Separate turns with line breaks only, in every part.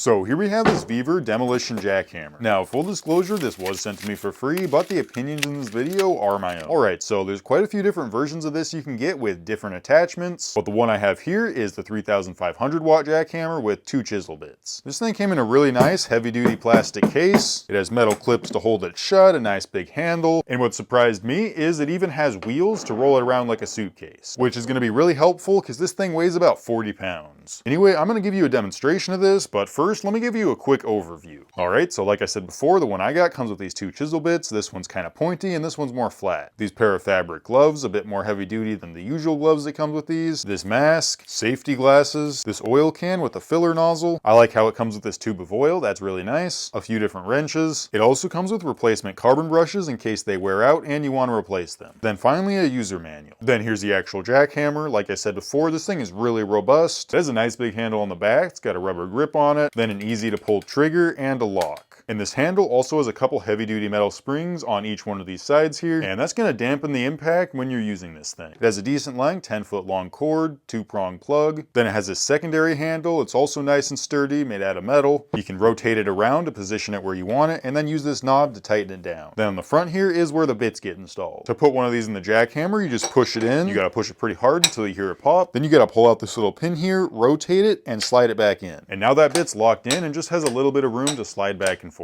So here we have this VEVOR Demolition jackhammer. Now, full disclosure, this was sent to me for free, but the opinions in this video are my own. Alright, so there's quite a few different versions of this you can get with different attachments, but the one I have here is the 3500 watt jackhammer with 2 chisel bits. This thing came in a really nice heavy duty plastic case. It has metal clips to hold it shut, a nice big handle, and what surprised me is it even has wheels to roll it around like a suitcase, which is going to be really helpful because this thing weighs about 40 pounds. Anyway, I'm going to give you a demonstration of this, but first let me give you a quick overview. Alright, so like I said before, the one I got comes with these 2 chisel bits. This one's kind of pointy and this one's more flat. These pair of fabric gloves, a bit more heavy duty than the usual gloves that come with these. This mask, safety glasses, this oil can with a filler nozzle. I like how it comes with this tube of oil, that's really nice. A few different wrenches. It also comes with replacement carbon brushes in case they wear out and you want to replace them. Then finally a user manual. Then here's the actual jackhammer. Like I said before, this thing is really robust. It has a nice big handle on the back, it's got a rubber grip on it, then an easy to pull trigger and a lock. And this handle also has a couple heavy duty metal springs on each one of these sides here, and that's going to dampen the impact when you're using this thing. It has a decent length, 10-foot long cord, 2-prong plug. Then it has a secondary handle. It's also nice and sturdy, made out of metal. You can rotate it around to position it where you want it, and then use this knob to tighten it down. Then on the front here is where the bits get installed. To put one of these in the jackhammer, you just push it in. You got to push it pretty hard until you hear it pop. Then you got to pull out this little pin here, rotate it, and slide it back in. And now that bit's locked in and just has a little bit of room to slide back and forth.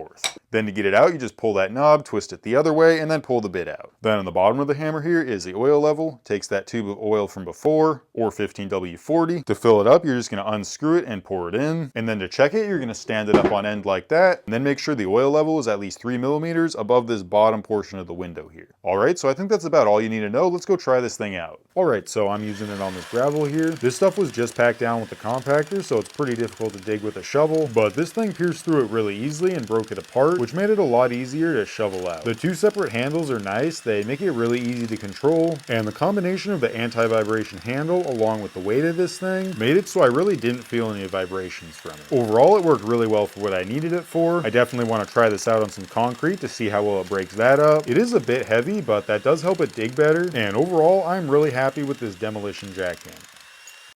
Then to get it out, you just pull that knob, twist it the other way, and then pull the bit out. Then on the bottom of the hammer here is the oil level. Takes that tube of oil from before, or 15W40. To fill it up, you're just going to unscrew it and pour it in. And then to check it, you're going to stand it up on end like that, and then make sure the oil level is at least 3 millimeters above this bottom portion of the window here. Alright, so I think that's about all you need to know. Let's go try this thing out. Alright, so I'm using it on this gravel here. This stuff was just packed down with the compactor, so it's pretty difficult to dig with a shovel, but this thing pierced through it really easily and broke it apart, which made it a lot easier to shovel out. The 2 separate handles are nice, they make it really easy to control, and the combination of the anti-vibration handle along with the weight of this thing made it so I really didn't feel any vibrations from it. Overall, it worked really well for what I needed it for. I definitely want to try this out on some concrete to see how well it breaks that up. It is a bit heavy, but that does help it dig better, and overall, I'm really happy with this Demolition jackhammer.